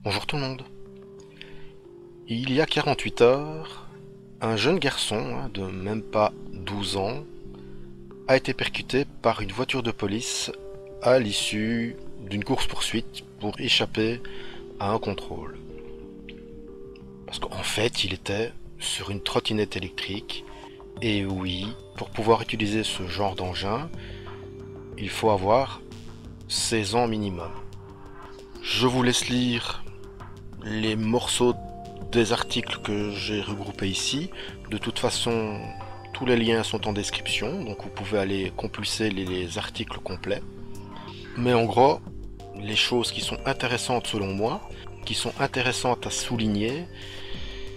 Bonjour tout le monde. Il y a 48 heures, un jeune garçon de même pas 12 ans a été percuté par une voiture de police à l'issue d'une course-poursuite pour échapper à un contrôle. Parce qu'en fait, il était sur une trottinette électrique et oui, pour pouvoir utiliser ce genre d'engin, il faut avoir 16 ans minimum. Je vous laisse lire les morceaux des articles que j'ai regroupés ici. De toute façon, tous les liens sont en description, donc vous pouvez aller compulser les articles complets. Mais en gros, les choses qui sont intéressantes selon moi, qui sont intéressantes à souligner,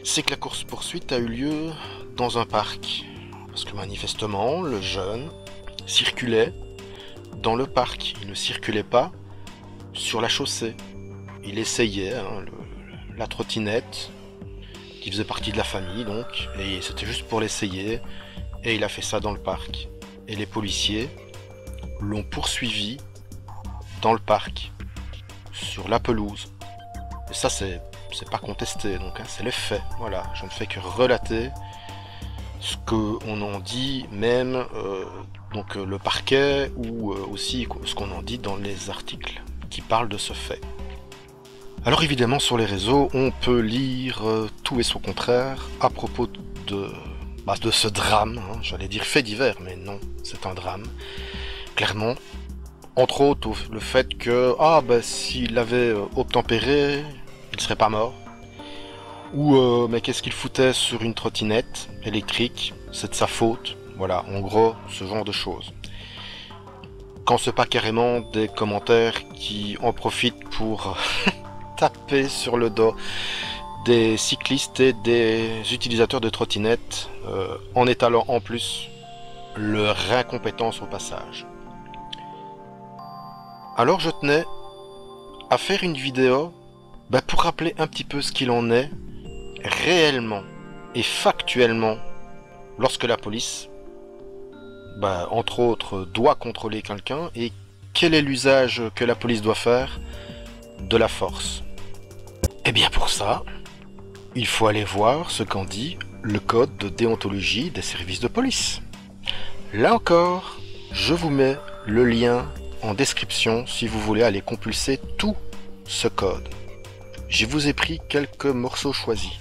c'est que la course-poursuite a eu lieu dans un parc. Parce que manifestement, le jeune circulait dans le parc, il ne circulait pas sur la chaussée. Il essayait la trottinette, qui faisait partie de la famille donc, et c'était juste pour l'essayer, et il a fait ça dans le parc. Et les policiers l'ont poursuivi dans le parc, sur la pelouse. Et ça c'est pas contesté, donc c'est les faits, voilà, je ne fais que relater ce qu'on en dit même donc le parquet ou aussi ce qu'on en dit dans les articles qui parlent de ce fait. Alors évidemment sur les réseaux on peut lire tout et son contraire à propos de ce drame, j'allais dire fait divers mais non, c'est un drame, clairement. Entre autres le fait que s'il avait obtempéré, il serait pas mort. Ou mais qu'est-ce qu'il foutait sur une trottinette électrique, c'est de sa faute. Voilà, en gros, ce genre de choses. Quand c'est pas carrément des commentaires qui en profitent pour taper sur le dos des cyclistes et des utilisateurs de trottinettes en étalant en plus leur incompétence au passage. Alors je tenais à faire une vidéo pour rappeler un petit peu ce qu'il en est réellement et factuellement lorsque la police, entre autres, doit contrôler quelqu'un et quel est l'usage que la police doit faire de la force. Et bien pour ça, il faut aller voir ce qu'en dit le code de déontologie des services de police. Là encore, je vous mets le lien en description si vous voulez aller compulser tout ce code. Je vous ai pris quelques morceaux choisis.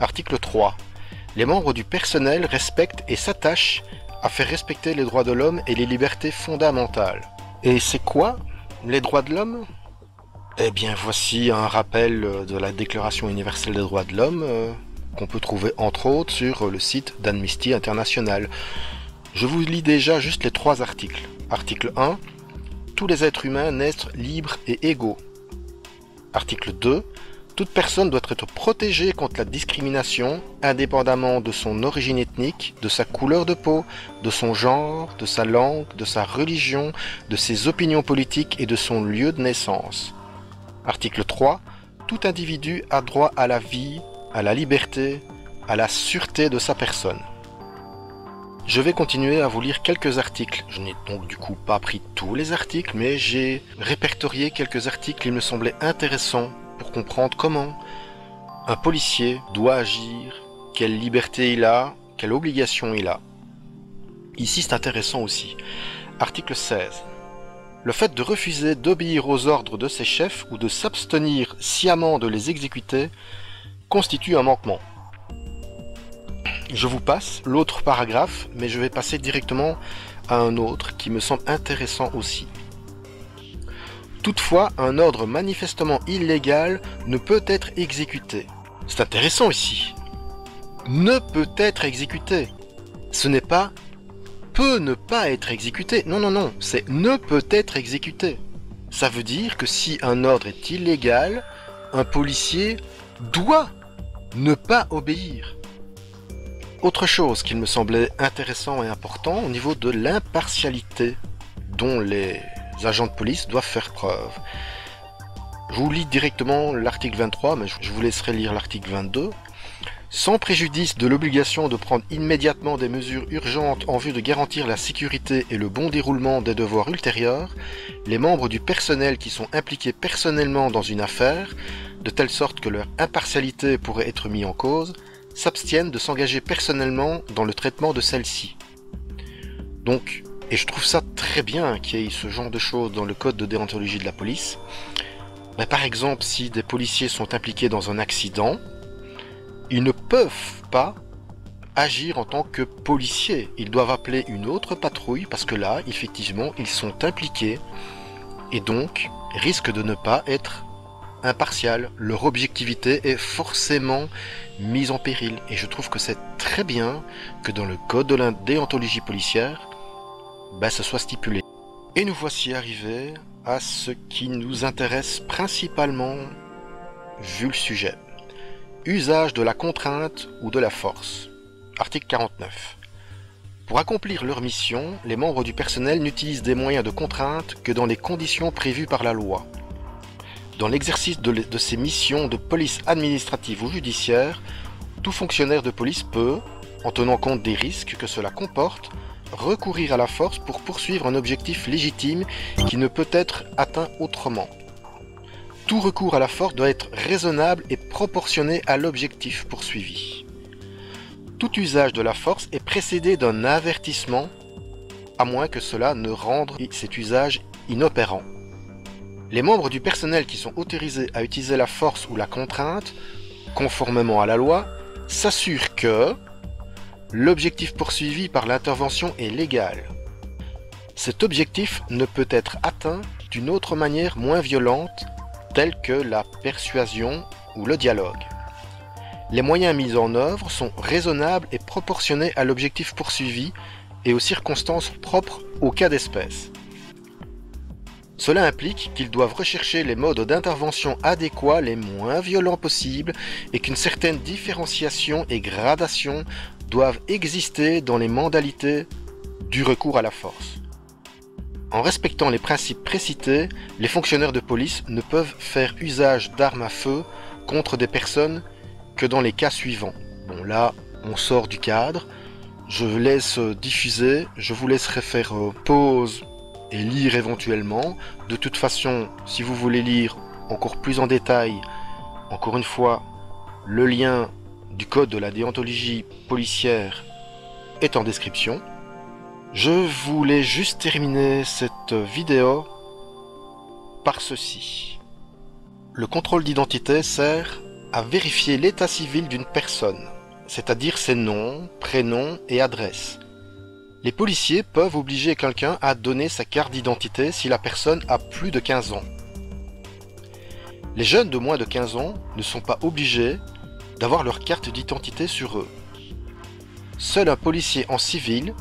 Article 3. Les membres du personnel respectent et s'attachent à faire respecter les droits de l'homme et les libertés fondamentales. Et c'est quoi les droits de l'homme ? Eh bien voici un rappel de la Déclaration universelle des droits de l'homme qu'on peut trouver entre autres sur le site d'Amnesty International. Je vous lis déjà juste les 3 articles. Article 1. Tous les êtres humains naissent libres et égaux. Article 2. Toute personne doit être protégée contre la discrimination, indépendamment de son origine ethnique, de sa couleur de peau, de son genre, de sa langue, de sa religion, de ses opinions politiques et de son lieu de naissance. Article 3. Tout individu a droit à la vie, à la liberté, à la sûreté de sa personne. Je vais continuer à vous lire quelques articles. Je n'ai donc du coup pas pris tous les articles, mais j'ai répertorié quelques articles qui me semblaient intéressants pour comprendre comment un policier doit agir, quelle liberté il a, quelle obligation il a. Ici c'est intéressant aussi. Article 16. Le fait de refuser d'obéir aux ordres de ses chefs ou de s'abstenir sciemment de les exécuter constitue un manquement. Je vous passe l'autre paragraphe, mais je vais passer directement à un autre qui me semble intéressant aussi. Toutefois, un ordre manifestement illégal ne peut être exécuté. C'est intéressant ici. Ne peut être exécuté. Ce n'est pas peut ne pas être exécuté. Non, non, non, c'est ne peut être exécuté. Ça veut dire que si un ordre est illégal, un policier doit ne pas obéir. Autre chose qui me semblait intéressant et important au niveau de l'impartialité dont les agents de police doivent faire preuve. Je vous lis directement l'article 23, mais je vous laisserai lire l'article 22. Sans préjudice de l'obligation de prendre immédiatement des mesures urgentes en vue de garantir la sécurité et le bon déroulement des devoirs ultérieurs, les membres du personnel qui sont impliqués personnellement dans une affaire de telle sorte que leur impartialité pourrait être mise en cause, s'abstiennent de s'engager personnellement dans le traitement de celle-ci. Donc, et je trouve ça très bien qu'il y ait ce genre de choses dans le code de déontologie de la police. Ben, par exemple, si des policiers sont impliqués dans un accident, ils ne peuvent pas agir en tant que policiers. Ils doivent appeler une autre patrouille parce que là, effectivement, ils sont impliqués et donc risquent de ne pas être impartial. Leur objectivité est forcément mise en péril. Et je trouve que c'est très bien que dans le code de la déontologie policière, ce soit stipulé. Et nous voici arrivés à ce qui nous intéresse principalement vu le sujet. Usage de la contrainte ou de la force. Article 49. Pour accomplir leur mission, les membres du personnel n'utilisent des moyens de contrainte que dans les conditions prévues par la loi. Dans l'exercice de ces missions de police administrative ou judiciaire, tout fonctionnaire de police peut, en tenant compte des risques que cela comporte, recourir à la force pour poursuivre un objectif légitime qui ne peut être atteint autrement. Tout recours à la force doit être raisonnable et proportionné à l'objectif poursuivi. Tout usage de la force est précédé d'un avertissement, à moins que cela ne rende cet usage inopérant. Les membres du personnel qui sont autorisés à utiliser la force ou la contrainte, conformément à la loi, s'assurent que l'objectif poursuivi par l'intervention est légal. Cet objectif ne peut être atteint d'une autre manière moins violente, telle que la persuasion ou le dialogue. Les moyens mis en œuvre sont raisonnables et proportionnés à l'objectif poursuivi et aux circonstances propres au cas d'espèce. Cela implique qu'ils doivent rechercher les modes d'intervention adéquats les moins violents possibles et qu'une certaine différenciation et gradation doivent exister dans les modalités du recours à la force. En respectant les principes précités, les fonctionnaires de police ne peuvent faire usage d'armes à feu contre des personnes que dans les cas suivants. Bon là, on sort du cadre, je laisse diffuser, je vous laisserai faire pause et lire éventuellement. De toute façon, si vous voulez lire encore plus en détail, encore une fois, le lien du code de la déontologie policière est en description. Je voulais juste terminer cette vidéo par ceci. Le contrôle d'identité sert à vérifier l'état civil d'une personne, c'est-à-dire ses noms, prénoms et adresses. Les policiers peuvent obliger quelqu'un à donner sa carte d'identité si la personne a plus de 15 ans. Les jeunes de moins de 15 ans ne sont pas obligés d'avoir leur carte d'identité sur eux. Seul un policier en civil,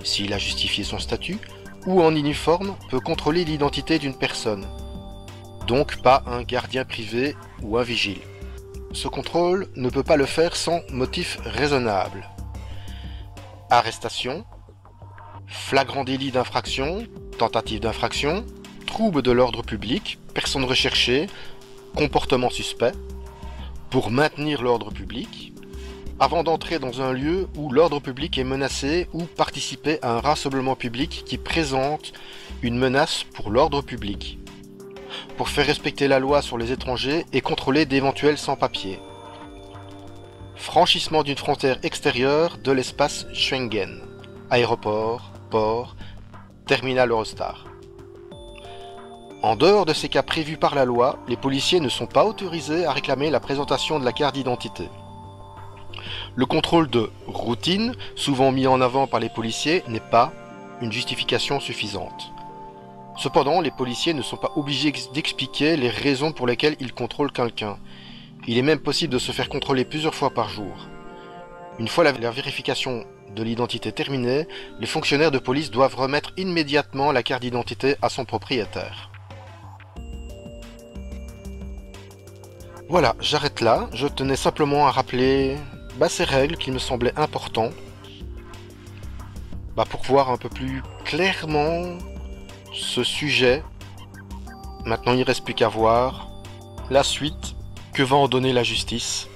s'il a justifié son statut, ou en uniforme peut contrôler l'identité d'une personne. Donc pas un gardien privé ou un vigile. Ce contrôle ne peut pas le faire sans motif raisonnable. Arrestation, flagrant délit d'infraction, tentative d'infraction, trouble de l'ordre public, personne recherchée, comportement suspect, pour maintenir l'ordre public, avant d'entrer dans un lieu où l'ordre public est menacé ou participer à un rassemblement public qui présente une menace pour l'ordre public, pour faire respecter la loi sur les étrangers et contrôler d'éventuels sans-papiers. Franchissement d'une frontière extérieure de l'espace Schengen, aéroport, port, terminal Eurostar. En dehors de ces cas prévus par la loi, les policiers ne sont pas autorisés à réclamer la présentation de la carte d'identité. Le contrôle de routine, souvent mis en avant par les policiers, n'est pas une justification suffisante. Cependant, les policiers ne sont pas obligés d'expliquer les raisons pour lesquelles ils contrôlent quelqu'un. Il est même possible de se faire contrôler plusieurs fois par jour. Une fois la vérification de l'identité terminée, les fonctionnaires de police doivent remettre immédiatement la carte d'identité à son propriétaire. Voilà, j'arrête là. Je tenais simplement à rappeler ces règles qui me semblaient importantes pour voir un peu plus clairement ce sujet. Maintenant, il ne reste plus qu'à voir la suite, que va en donner la justice.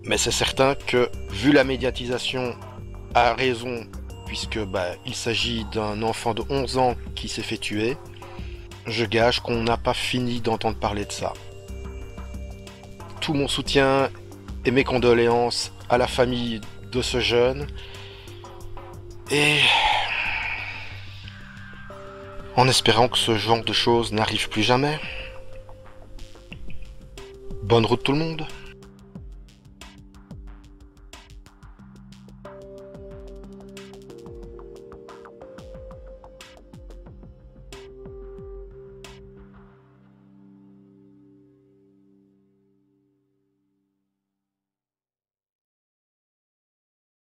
Mais c'est certain que, vu la médiatisation à raison, puisque il s'agit d'un enfant de 11 ans qui s'est fait tuer, je gage qu'on n'a pas fini d'entendre parler de ça. tout mon soutien et mes condoléances à la famille de ce jeune. Et en espérant que ce genre de choses n'arrive plus jamais. Bonne route tout le monde.